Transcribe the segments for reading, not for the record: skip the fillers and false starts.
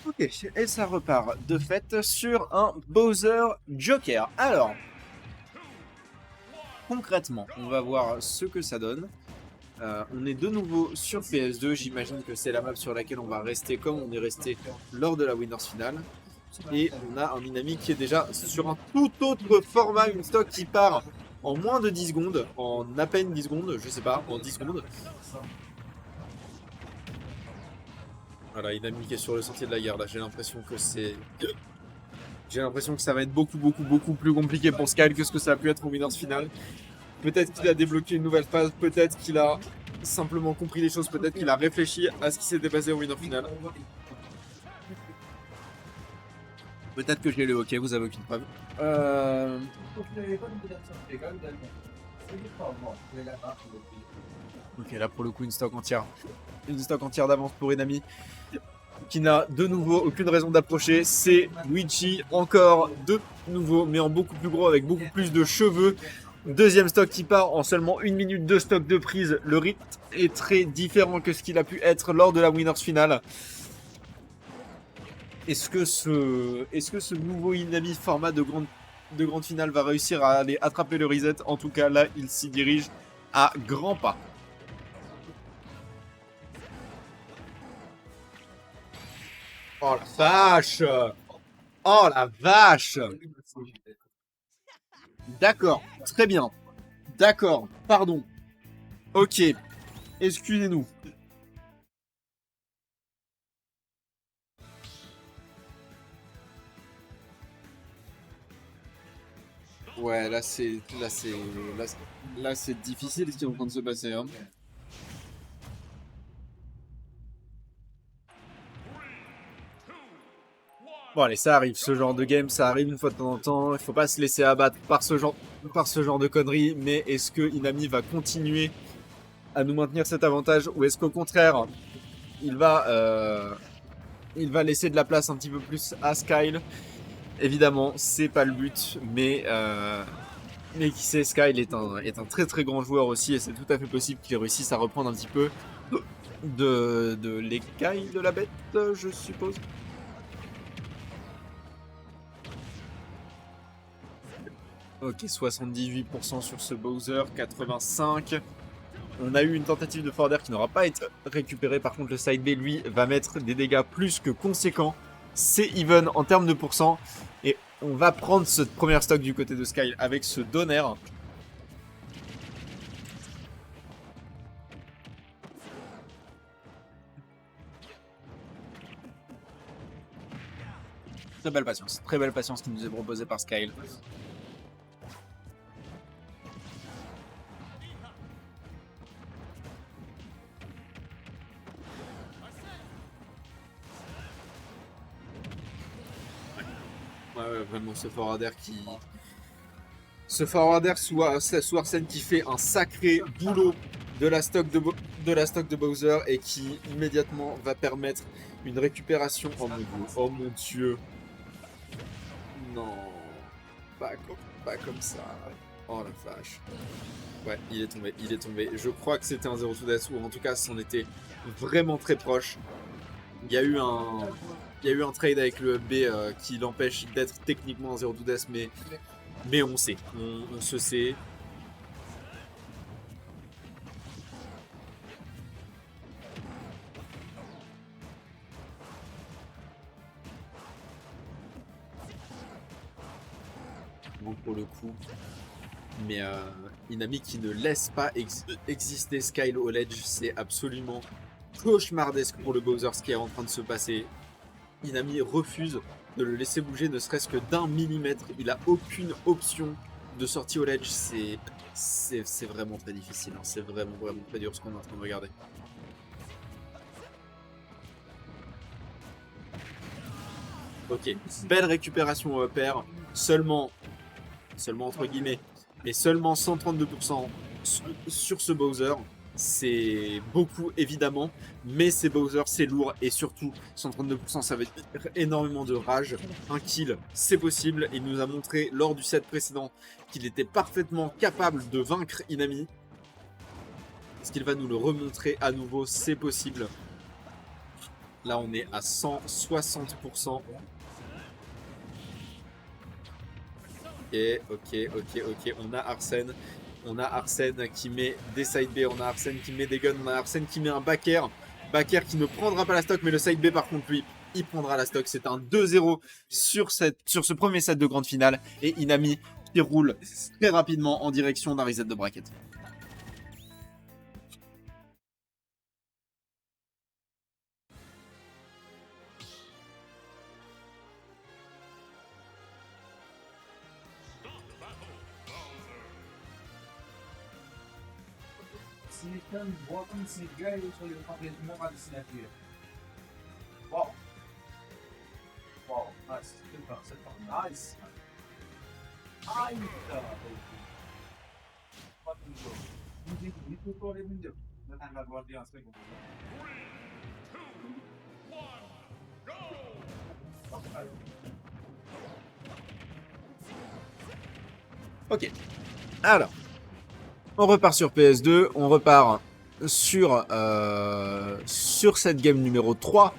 Ok, et ça repart de fait sur un Bowser Joker. Alors, concrètement, on va voir ce que ça donne. On est de nouveau sur PS2, j'imagine que c'est la map sur laquelle on va rester comme on est resté lors de la Winners Finale. Et on a un Minami qui est déjà sur un tout autre format, une stock qui part en moins de 10 secondes, en à peine 10 secondes, je sais pas, en 10 secondes. Voilà, Inami qui est sur le sentier de la guerre, là j'ai l'impression que c'est... J'ai l'impression que ça va être beaucoup plus compliqué pour Skyle que ce que ça a pu être au Winners Finale. Peut-être qu'il a débloqué une nouvelle phase, peut-être qu'il a simplement compris les choses, peut-être qu'il a réfléchi à ce qui s'était passé au Winners Finale. Peut-être que j'ai le hockey, vous avez aucune preuve. Ok, là pour le coup, une stock entière. Une stock entière d'avance pour Inami, qui n'a de nouveau aucune raison d'approcher. C'est Luigi, encore de nouveau, mais en beaucoup plus gros, avec beaucoup plus de cheveux. Deuxième stock qui part en seulement 1 minute de stock de prise. Le rythme est très différent que ce qu'il a pu être lors de la Winners Finale. Est-ce que ce nouveau Inami format de grande finale va réussir à aller attraper le reset? En tout cas, là, il s'y dirige à grands pas. Oh la vache! Oh la vache! D'accord, très bien. D'accord, pardon. Ok, excusez-nous. Ouais, là c'est difficile ce qui est en train de se passer. Hein. Bon allez, ça arrive, ce genre de game, ça arrive une fois de temps en temps. Il faut pas se laisser abattre par ce genre de conneries. Mais est-ce que Inami va continuer à nous maintenir cet avantage ou est-ce qu'au contraire, il va laisser de la place un petit peu plus à Skyle? Évidemment, c'est pas le but, mais qui sait, Skyle est un très grand joueur aussi et c'est tout à fait possible qu'il réussisse à reprendre un petit peu de l'écaille de la bête, je suppose. Ok, 78% sur ce Bowser, 85%. On a eu une tentative de forward qui n'aura pas été récupérée. Par contre, le side B, lui, va mettre des dégâts plus que conséquents. C'est even en termes de pourcent. Et on va prendre cette première stock du côté de Sky avec ce Donner. Très belle patience qui nous est proposée par Skyle. Ouais, vraiment ce forwarder qui... Ce forwarder sous Arsène qui fait un sacré boulot de la stock de Bowser et qui immédiatement va permettre une récupération. Oh mon dieu. Non. Pas comme ça. Oh la vache. Ouais, il est tombé. Je crois que c'était un 0 to death, ou en tout cas c'en était vraiment très proche. Il y a eu un trade avec le B qui l'empêche d'être techniquement un 0 to death, mais on sait. On se sait. Bon, pour le coup. Mais Inami qui ne laisse pas exister Skyle au ledge, c'est absolument cauchemardesque pour le Bowser ce qui est en train de se passer. Inami refuse de le laisser bouger ne serait-ce que d'1 millimètre. Il a aucune option de sortie au ledge. C'est vraiment très difficile. Hein. C'est vraiment très dur ce qu'on est en train de regarder. Ok, belle récupération au upper. Seulement entre guillemets, mais seulement 132% sur ce Bowser. C'est beaucoup évidemment, mais c'est Bowser, c'est lourd et surtout 132% ça veut dire énormément de rage. Un kill, c'est possible. Il nous a montré lors du set précédent qu'il était parfaitement capable de vaincre Inami. Est-ce qu'il va nous le remontrer à nouveau? C'est possible. Là, on est à 160%. Ok. On a Arsène. On a Arsène qui met des side B. On a Arsène qui met des guns. On a Arsène qui met un backer. Backer qui ne prendra pas la stock, mais le side B, par contre, lui, il prendra la stock. C'est un 2-0 sur ce premier set de grande finale. Et Inami qui roule très rapidement en direction d'un reset de bracket. Silicon bottom cigarro sobre o papel de uma assinatura. Wow. Wow, nice. Good nice. Ai, tá. Fucking go. Isso tô olhando. Não tá na borda de aço. 3, 2, 1, go! Ok. Alors. On repart sur PS2, on repart sur cette game numéro 3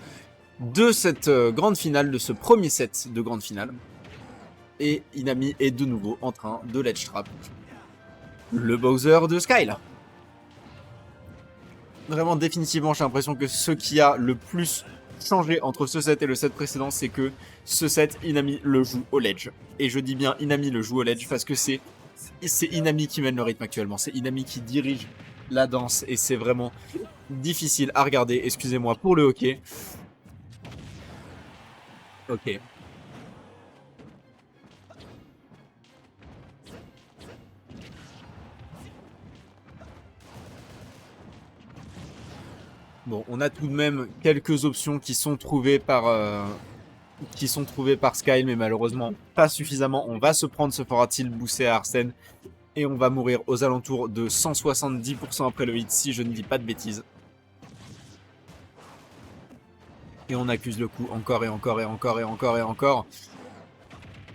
de cette grande finale, de ce premier set de grande finale. Et Inami est de nouveau en train de ledge trap le Bowser de Skyle. Vraiment, définitivement, j'ai l'impression que ce qui a le plus changé entre ce set et le set précédent, c'est que ce set, Inami le joue au ledge. Et je dis bien Inami le joue au ledge parce que c'est Inami qui mène le rythme actuellement, c'est Inami qui dirige la danse et c'est vraiment difficile à regarder, excusez-moi pour le hockey. Ok. Bon, on a tout de même quelques options qui sont trouvées par Skyle, mais malheureusement pas suffisamment. On va se prendre ce forward-tilt boosté à Arsène et on va mourir aux alentours de 170% après le hit, si je ne dis pas de bêtises. Et on accuse le coup encore et encore et encore et encore et encore.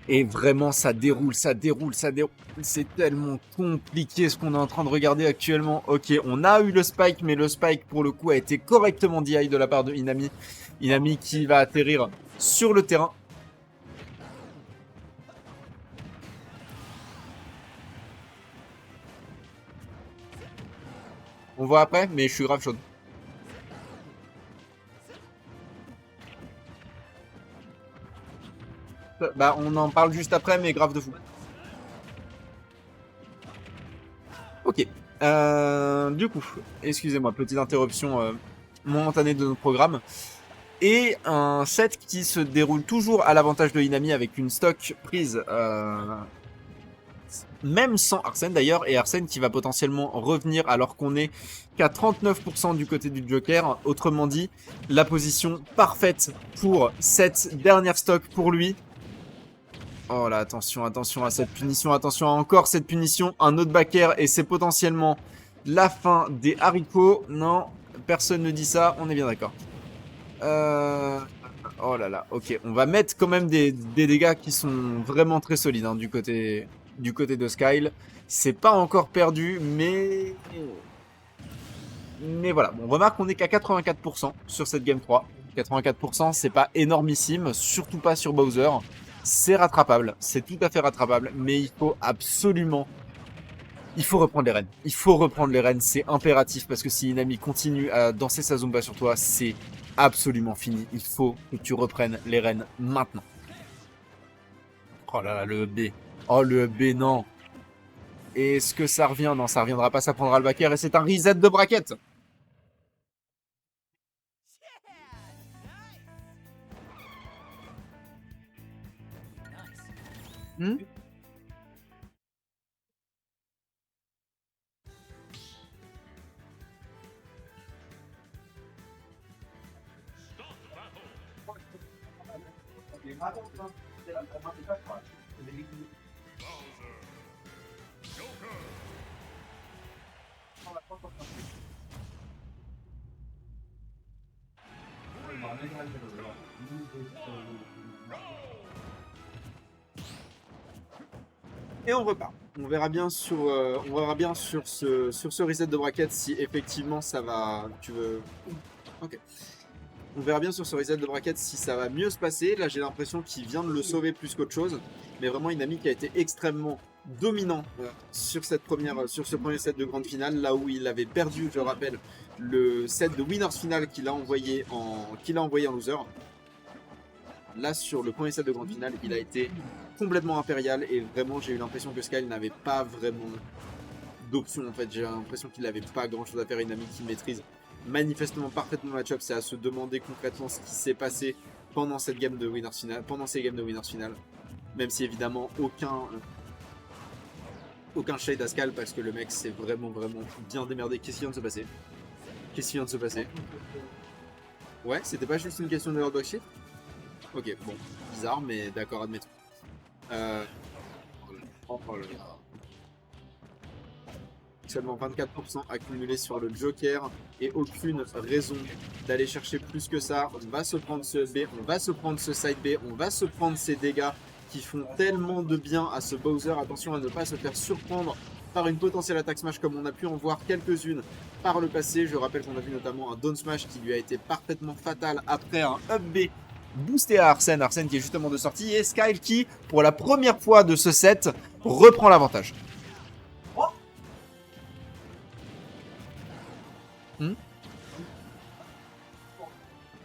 Et vraiment, ça déroule. C'est tellement compliqué ce qu'on est en train de regarder actuellement. Ok, on a eu le spike, mais le spike, pour le coup, a été correctement DI de la part de Inami. Inami qui va atterrir sur le terrain. On voit après, mais je suis grave chaud. Bah, on en parle juste après, mais grave de fou. Ok. Du coup, excusez-moi, petite interruption momentanée de notre programme. Et un set qui se déroule toujours à l'avantage de Inami avec une stock prise, même sans Arsène d'ailleurs, et Arsène qui va potentiellement revenir alors qu'on est qu'à 39% du côté du Joker. Autrement dit, la position parfaite pour cette dernière stock pour lui. Oh là, attention à cette punition, attention à encore cette punition, un autre backer et c'est potentiellement la fin des haricots. Non, personne ne dit ça, on est bien d'accord. Oh là là, ok, on va mettre quand même des dégâts qui sont vraiment très solides hein, du côté de Skyle. C'est pas encore perdu, mais voilà, bon, on remarque qu'on est qu'à 84% sur cette game 3. 84%, c'est pas énormissime, surtout pas sur Bowser. C'est rattrapable, c'est tout à fait rattrapable, mais il faut absolument... Il faut reprendre les rênes. Il faut reprendre les rênes, c'est impératif, parce que si Inami continue à danser sa Zumba sur toi, c'est absolument fini. Il faut que tu reprennes les rênes maintenant. Oh là là, le B. Oh, le B, non. Est-ce que ça revient? Non, ça reviendra pas, ça prendra le backer, et c'est un reset de bracket. Hmm? Et on repart. On verra bien sur ce reset de bracket si effectivement ça va. Tu veux. Ok. On verra bien sur ce reset de bracket si ça va mieux se passer. Là, j'ai l'impression qu'il vient de le sauver plus qu'autre chose. Mais vraiment, Inami qui a été extrêmement dominant sur ce premier set de grande finale, là où il avait perdu, je rappelle, le set de winners final qu'il a envoyé en loser. Là, sur le premier set de grande finale, il a été complètement impérial et vraiment, j'ai eu l'impression que Sky n'avait pas vraiment d'option. En fait, j'ai l'impression qu'il n'avait pas grand chose à faire. Inami qui maîtrise manifestement parfaitement le match-up, c'est à se demander concrètement ce qui s'est passé pendant cette game de winners final, pendant ces games de winners final. Même si évidemment aucun shade à Skal parce que le mec s'est vraiment bien démerdé. Qu'est-ce qui vient de se passer? Qu'est-ce qui vient de se passer? Ouais, c'était pas juste une question de Lord Shift. Ok, bon, bizarre, mais d'accord, admettons. Seulement 24% accumulé sur le Joker et aucune raison d'aller chercher plus que ça. On va se prendre ce B, on va se prendre ce side B, on va se prendre ces dégâts qui font tellement de bien à ce Bowser. Attention à ne pas se faire surprendre par une potentielle attaque smash comme on a pu en voir quelques-unes par le passé. Je rappelle qu'on a vu notamment un down smash qui lui a été parfaitement fatal après un up B boosté à Arsène. Arsène qui est justement de sortie et Sky qui, pour la première fois de ce set, reprend l'avantage.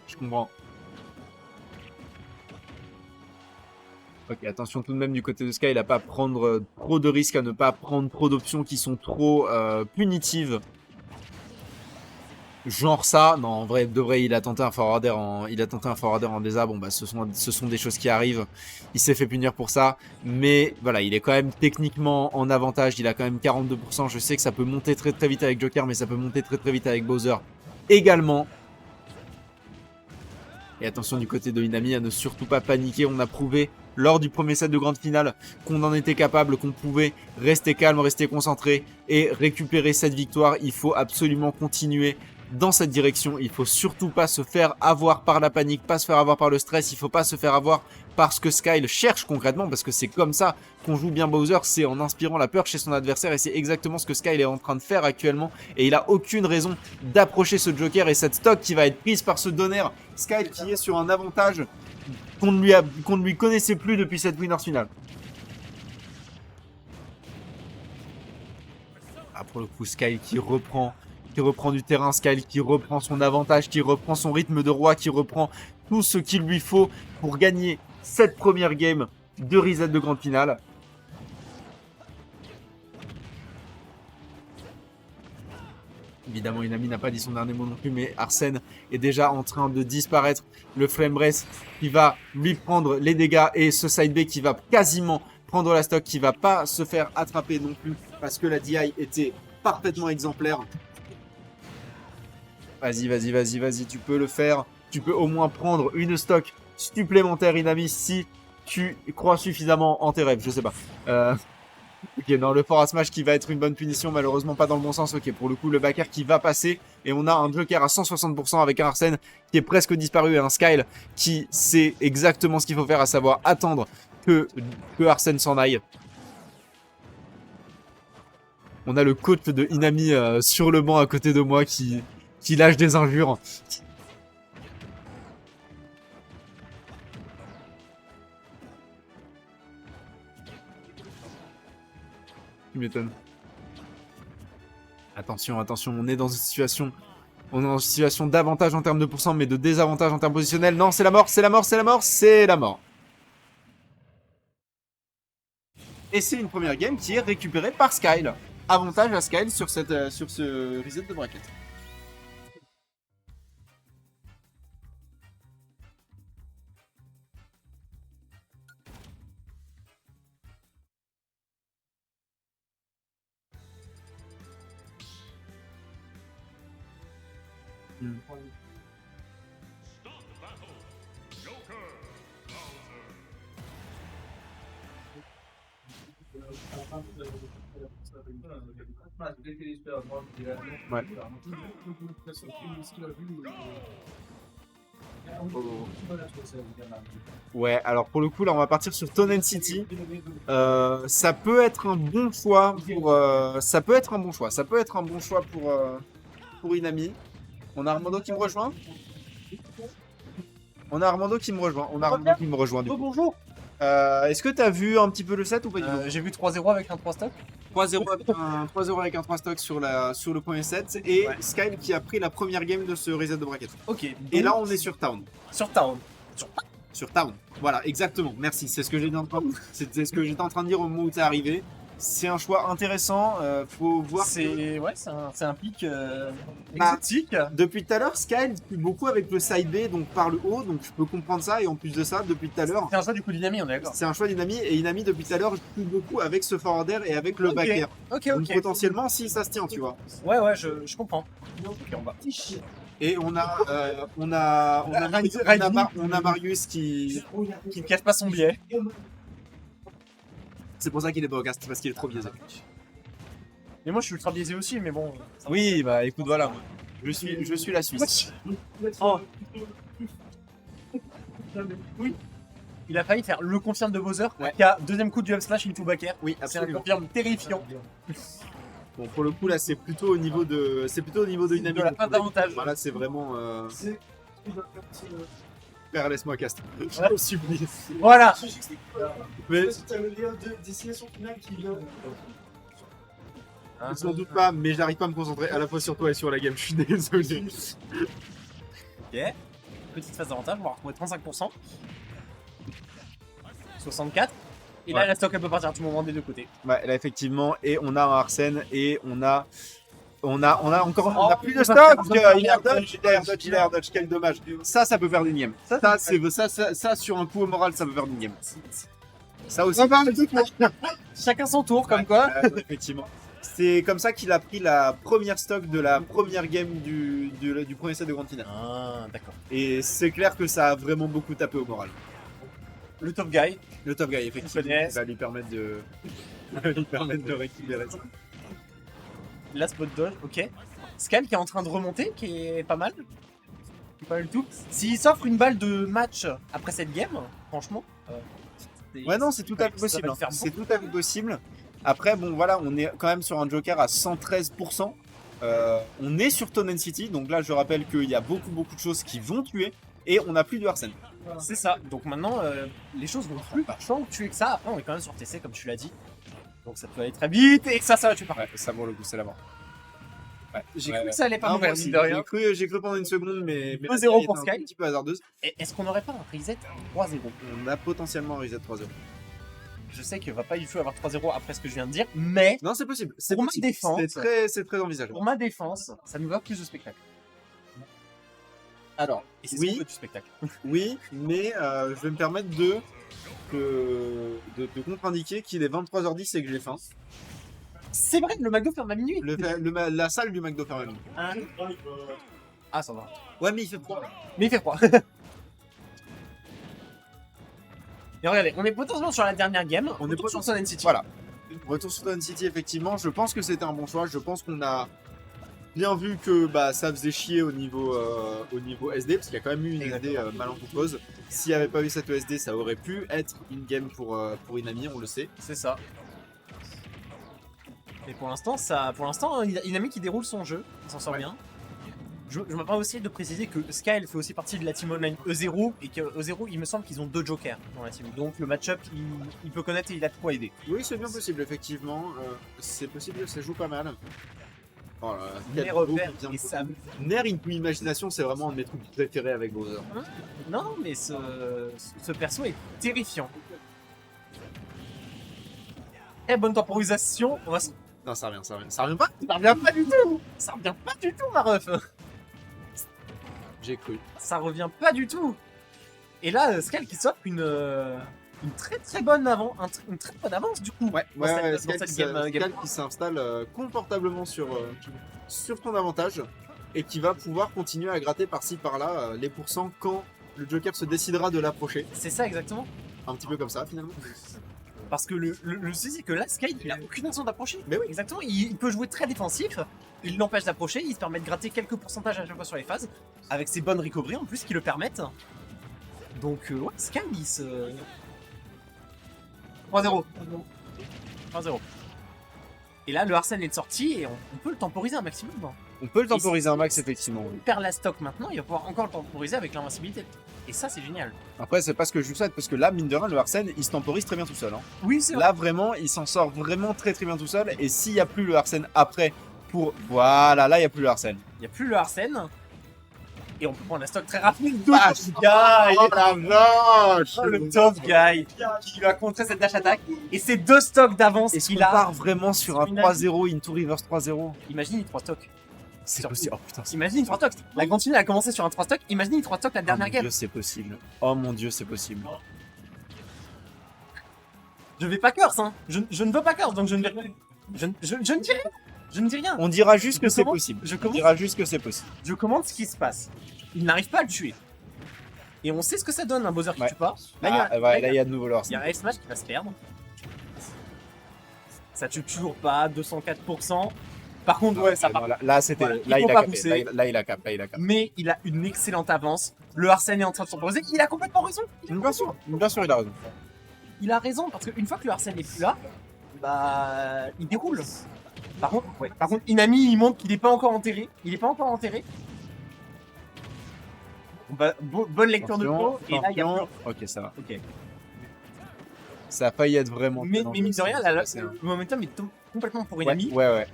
Je comprends. Ok, attention tout de même du côté de Sky, il n'a pas à prendre trop de risques, à ne pas prendre trop d'options qui sont trop punitives. Genre ça, non, en vrai, de vrai, il a tenté un forwarder en désa. Bon, bah, ce sont des choses qui arrivent. Il s'est fait punir pour ça. Mais voilà, il est quand même techniquement en avantage. Il a quand même 42%. Je sais que ça peut monter très très vite avec Joker, mais ça peut monter très très vite avec Bowser également. Et attention du côté de Inami à ne surtout pas paniquer. On a prouvé lors du premier set de grande finale qu'on en était capable, qu'on pouvait rester calme, rester concentré et récupérer cette victoire. Il faut absolument continuer dans cette direction. Il faut surtout pas se faire avoir par la panique, pas se faire avoir par le stress. Il faut pas se faire avoir par ce que Sky cherche concrètement, parce que c'est comme ça qu'on joue bien Bowser, c'est en inspirant la peur chez son adversaire, et c'est exactement ce que Sky est en train de faire actuellement, et il a aucune raison d'approcher ce Joker et cette stock qui va être prise par ce Donner. Sky qui est sur un avantage qu'on ne lui connaissait plus depuis cette winners finale. Ah, pour le coup, Sky qui reprend du terrain, Sky qui reprend son avantage, qui reprend son rythme de roi, qui reprend tout ce qu'il lui faut pour gagner cette première game de reset de grande finale. Évidemment, Inami n'a pas dit son dernier mot non plus, mais Arsène est déjà en train de disparaître. Le Flame Breath qui va lui prendre les dégâts et ce side B qui va quasiment prendre la stock, qui va pas se faire attraper non plus parce que la DI était parfaitement exemplaire. Vas-y, tu peux le faire. Tu peux au moins prendre une stock supplémentaire, Inami, si tu crois suffisamment en tes rêves. Je sais pas. Ok, non, le Fort Smash qui va être une bonne punition, malheureusement pas dans le bon sens. Ok, pour le coup, le backer qui va passer. Et on a un Joker à 160% avec un Arsène qui est presque disparu et un Skyle qui sait exactement ce qu'il faut faire, à savoir attendre que Arsène s'en aille. On a le coach de Inami sur le banc à côté de moi qui lâche des injures. Tu m'étonnes. Attention, on est dans une situation... On est dans une situation d'avantage en termes de pourcent, mais de désavantage en termes positionnels. Non, c'est la mort. Et c'est une première game qui est récupérée par Skyle. Avantage à Skyle sur ce reset de bracket. Ouais. Ouais, alors pour le coup, là, on va partir sur Tonen City. Ça peut être un bon choix pour Inami. On a Armando qui me rejoint. On a Armando qui me rejoint. On a Armando qui me rejoint du coup. Bonjour. Est-ce que t'as vu un petit peu le set ou pas du tout? J'ai vu 3-0 avec un 3 stock. 3-0 avec un 3 stock sur le premier set et Ouais. Sky qui a pris la première game de ce reset de bracket. Ok. Et donc, là on est sur Town. sur Town. Sur Town. Voilà, exactement. Merci. C'est ce que j'étais en train de dire au moment où t'es arrivé. C'est un choix intéressant. Faut voir. C'est un pic Bah, exotique. Depuis tout à l'heure, Sky joue beaucoup avec le side B, donc par le haut, donc je peux comprendre ça. Et en plus de ça, depuis tout à l'heure, C'est un choix du coup Dynami, on est d'accord. c'est un choix d'Inami. Et Inami, depuis tout à l'heure, joue beaucoup avec ce forward air et avec le Ok. back air. Ok, Donc ok. potentiellement, si ça se tient, tu vois. Ouais, je comprends. Ok, on va. Et on a Marius qui. Qui ne cache pas son biais. C'est pour ça qu'il est pas au cast, parce qu'il est trop biaisé. Mais moi je suis ultra biaisé aussi, mais bon. Oui, bah écoute, voilà. Je suis la Suisse. Oh. Oui. Il a failli faire le confirme de Bowser, Ouais. qui a deuxième coup du up slash into back air. Oui, C'est un absolument. confirme terrifiant. Bon, pour le coup, là, c'est plutôt au niveau de Inami. De la fin d'avantage. Voilà, c'est vraiment. Père, laisse-moi cast. Ouais. Je me suis oublié. Voilà. Mais C'est le lien de destination finale qui vient. sans doute pas, mais j'arrive pas à me concentrer à la fois sur toi et sur la game. Je suis désolé. Ok. Petite phase d'avantage, on va retrouver 35%. 64. Et là, Ouais. la stock elle peut partir à tout moment des deux côtés. Ouais, là, effectivement. Et on a un Arsène et on a encore on a plus de Oh, stock. il va Il a air dodge, quel dommage. Ça peut faire une game. Ça sur un coup au moral, ça peut faire une game. Ça aussi. Chacun son tour, comme quoi. Effectivement. C'est comme ça qu'il a pris la première stock de la première game du premier set de Grand Final. Ah, d'accord. Et c'est clair que ça a vraiment beaucoup tapé au moral. Le top guy. Le top guy, effectivement, connaît. va lui permettre de récupérer ça. La spot dodge, ok. Scal qui est en train de remonter, qui est pas mal. Pas mal du tout. S'il s'offre une balle de match après cette game, franchement. Ouais, non, c'est tout à fait ça va possible. le hein. faire C'est beaucoup. tout à fait possible. Après, bon, voilà, on est quand même sur un Joker à 113%. On est sur Tonen City, donc là, je rappelle qu'il y a beaucoup de choses qui vont tuer. Et on n'a plus de Arsène. C'est ça. Donc maintenant, les choses vont plus vachement tuer que ça. Après, on est quand même sur TC, comme tu l'as dit. Donc ça peut aller très vite et ça va tuer par Ouais, ça pour le coup, c'est la mort. Ouais, J'ai ouais, cru ouais. que ça allait pas Ah, mourir, moi aussi, mine de rien. j'ai cru pendant une seconde, mais 2-0 la série pour était Sky. un petit peu hasardeuse. Et est-ce qu'on n'aurait pas un reset 3-0? On a potentiellement un reset 3-0. Je sais qu'il va pas du tout avoir 3-0 après ce que je viens de dire, mais Non, c'est possible. C'est Pour ma possible. défense- C'est très envisageable. pour ma défense, ça nous va plus de spectacle. Alors, Et c'est oui. ce qu'on veut du spectacle. oui, mais je vais me permettre de contre-indiquer qu'il est 23h10 et que j'ai faim. C'est vrai que le McDo ferme à minuit. La salle du McDo ferme. Hein Ah, ça va. Ouais, mais il fait froid. Mais il fait froid. Et regardez, on est potentiellement sur la dernière game. On est Retour sur Sun City. Voilà. Retour sur Town City, effectivement. Je pense que c'était un bon choix. Je pense qu'on a bien vu que bah, ça faisait chier au niveau SD, parce qu'il y a quand même eu une SD malencontreuse. S'il n'y avait pas eu cette SD, ça aurait pu être une game pour Inami, on le sait. C'est ça. Et pour l'instant, Inami qui déroule son jeu, il s'en sort Ouais. bien. Je me permets aussi de préciser que Sky fait aussi partie de la team online E0 et que E0, il me semble qu'ils ont 2 jokers dans la team. Donc le match-up, il peut connaître et il a de quoi aider. Oui, c'est bien possible, effectivement. C'est possible, ça joue pas mal. Oh là là, quel Les beau repères qui vient et de- ça. Nair Into Imagination, c'est vraiment un de mes trucs préférés avec Bowser. Non, mais ce perso est terrifiant. Très bonne temporisation. On va s- Non, ça revient, ça revient. Ça revient pas. Ça revient pas du tout. Ça revient pas du tout, ma ref. J'ai cru. Ça revient pas du tout. Et là, Scal qui s'offre une très bonne une très bonne avance du coup. Ouais, Dans cette- Scal dans cette qui game. qui s'installe confortablement sur ton avantage et qui va pouvoir continuer à gratter par-ci par-là les pourcents quand le Joker se décidera de l'approcher. C'est ça exactement. Un petit peu comme ça finalement. Parce que le souci c'est que là, Sky il a aucune raison d'approcher. Mais oui. Exactement. Il peut jouer très défensif. Il l'empêche d'approcher. Il se permet de gratter quelques pourcentages à chaque fois sur les phases avec ses bonnes recoveries en plus qui le permettent. Donc ouais, Sky il se 3-0. 3-0. Et là, le Arsène est de sortie et on peut le temporiser un maximum. On peut le temporiser un max effectivement. Il perd la stock maintenant, il va pouvoir encore le temporiser avec l'invincibilité. Et ça, c'est génial. Après, c'est pas ce que je vous souhaite, parce que là, mine de rien, le Arsène, il se temporise très bien tout seul. Hein. Oui, c'est vrai. Là, vraiment, il s'en sort vraiment très très bien tout seul. Et s'il n'y a plus le Arsène après, pour. Voilà, là, il n'y a plus le Arsène. Il n'y a plus le Arsène. Et on peut prendre la stock très rapide. Ah, Guy. oh la vache! Oh, le top guy qui va contrer cette dash attack. Et c'est 2 stocks d'avance Est-ce qu'il qu'on a. part vraiment sur un Une 3-0, into reverse 3-0? Imagine, il 3 stocks. C'est possible. Oh putain, c'est Imagine, il 3 stocks. La grande finale a commencé sur un 3 stocks. Imagine, il 3 stocks la Oh dernière mon game. dieu, c'est possible. Oh mon dieu, c'est possible. Je vais pas curse, hein. Je ne veux pas curse, donc je ne vais rien. Je ne dis rien. Je ne dis rien. On dira juste que Je c'est commence- possible. je On commence- dira juste que c'est possible. Je commande ce qui se passe. Il n'arrive pas à le tuer. Et on sait ce que ça donne un Bowser qui Ouais. tue pas. Là, il y a- Ah, ouais, là, il y a de nouveau le il y a Arsène. un F-Smash qui va se perdre. Ça tue toujours pas, 204%. Par contre, ouais, ça Non, part. là, c'était. Voilà, Là, il il faut a pas capé. pousser. Là, il a capé. Là, il a capé. Mais il a une excellente avance. Le Arsène est en train de s'imposer. Il a complètement raison. Bien sûr, il a raison. Il a raison parce qu'une fois que le Arsène n'est plus là, bah, il déroule. Par contre, Inami, il montre qu'il n'est pas encore enterré. Il n'est pas encore enterré. Bah, bonne lecture de pro. Et là, il y a plus. Attention. Ok, ça va. Ok. Ça a failli être vraiment. Mais très mine de rien, dangereux, là, ce qui s'est passé, le momentum est complètement pour hein. Inami. Ouais.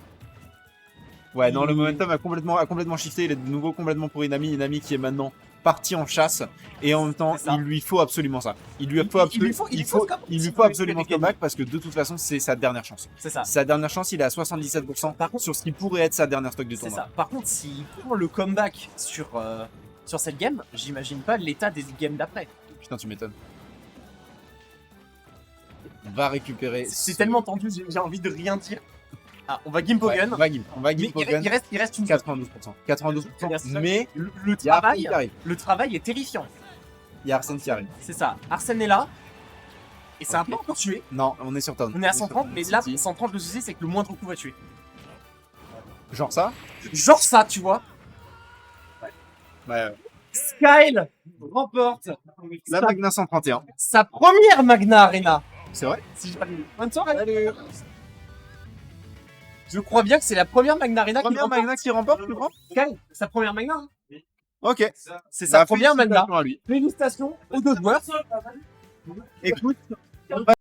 Ouais, non, le Il- momentum a complètement shifté. Il est de nouveau complètement pour Inami. Inami qui est maintenant parti en chasse. Et en même temps, C'est ça. il lui faut absolument ça. Il lui Il- faut, il lui faut- il lui faut ce comeback. il lui Si faut vous voulez absolument ce gagner. comeback parce que de toute façon, c'est sa dernière chance. C'est ça. Sa dernière chance, il est à 77% Par contre- sur ce qui pourrait être sa dernière stock du C'est tournoi. ça. Par contre, s'il prend le comeback sur cette game, j'imagine pas l'état des games d'après. Putain, tu m'étonnes. Va récupérer. C'est ce- tellement tendu, j'ai envie de rien dire. Ah, on va Gimpogen. Ouais, on va Mais Gimpogen. il reste une 92%. 92%. Mais le il y a Arsène travail, qui arrive. le travail est terrifiant. Il y a Arsène qui arrive. C'est ça. Arsène est là. Et ça a Ok. pas encore tué. Non, on est sur Town. On est à sur 130, Town mais là, City. 130, le souci, c'est que le moindre coup va tuer. Genre ça. Genre ça, tu vois. Ouais. Skyle remporte La Magna 131. sa première Magna Arena. C'est vrai. Si je... Bonne soirée. Je crois bien que c'est la première Magna Arena qui Première remporte. Magna qui remporte, tu crois? Skyle, sa première Magna. hein. Ok. C'est sa Bah, première Magna. félicitations à lui. Félicitations aux deux joueurs. Écoute,